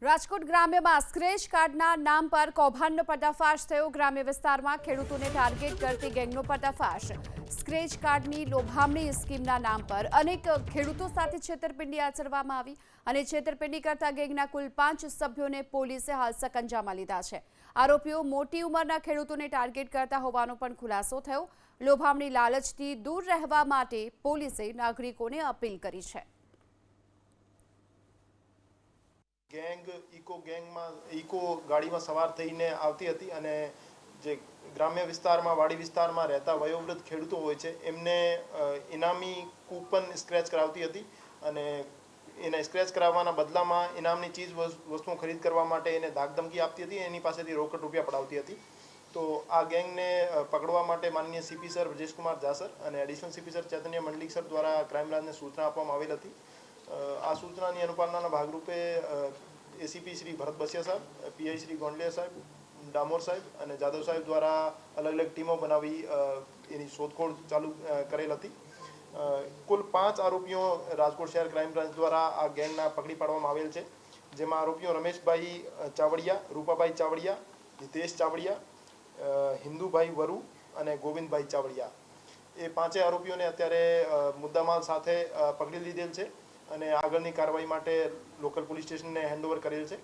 Rajkot ગ્રામ્યમાં scratch કાર્ડના નામ પર કૌભાંડનો પર્દાફાશ થયો। ગ્રામ્ય વિસ્તારમાં ખેડૂતોને ટાર્ગેટ કરતી ગેંગનો પર્દાફાશ। સ્ક્રેચ કાર્ડની લોભામણી સ્કીમના નામ પર અનેક ખેડૂતો સાથે છેતરપિંડી આચરવામાં આવી અને છેતરપિંડી કરતા ગેંગના કુલ 5 સભ્યોને પોલીસે હાલ સકંજામાં લીધા છે। આરોપીઓ મોટી ઉંમરના ખેડૂતોને ટાર્ગેટ કરતા હોવાનો પણ ખુલાસો થયો। લોભામણી લાલચથી દૂર રહેવા માટે પોલીસે નાગરિકોને અપીલ કરી છે। ગેંગ ઇકો ગાડીમાં સવાર થઈને આવતી હતી અને જે ગ્રામ્ય વિસ્તારમાં વાડી વિસ્તારમાં રહેતા વયોવૃદ્ધ ખેડૂતો હોય છે એમને ઇનામી કૂપન સ્ક્રેચ કરાવતી હતી અને એને સ્ક્રેચ કરાવવાના બદલામાં ઇનામની ચીજ વસ્તુઓ ખરીદ કરવા માટે એને ધાકધમકી આપતી હતી, એની પાસેથી રોકડ રૂપિયા પડાવતી હતી। તો આ ગેંગને પકડવા માટે માનનીય સીપી સર બ્રજેશકુમાર જાસર અને એડિશનલ સીપી સર ચૈતન્ય મંડલિક સર દ્વારા ક્રાઇમ બ્રાન્ચને સૂચના આપવામાં આવેલ હતી। આ સૂચનાની અનુપાલનાના ભાગરૂપે એસીપી શ્રી ભરત બસિયા સાહેબ, પીઆઈ શ્રી ગોંડલિયા સાહેબ, ડામોર સાહેબ અને જાદવ સાહેબ દ્વારા અલગ અલગ ટીમો બનાવી એની શોધખોળ ચાલુ કરેલ હતી। કુલ 5 આરોપીઓ રાજકોટ શહેર ક્રાઇમ બ્રાન્ચ દ્વારા આ ગેંગના પકડી પાડવામાં આવેલ છે, જેમાં આરોપીઓ રમેશભાઈ ચાવડિયા, રૂપાભાઈ ચાવડિયા, હિતેશ ચાવડિયા, હિન્દુભાઈ વરુ અને ગોવિંદભાઈ ચાવડિયા, એ 5 આરોપીઓને અત્યારે મુદ્દામાલ સાથે પકડી લીધેલ છે અને આગળની કાર્યવાહી માટે લોકલ પોલીસ સ્ટેશનને હેન્ડઓવર કરેલ છે।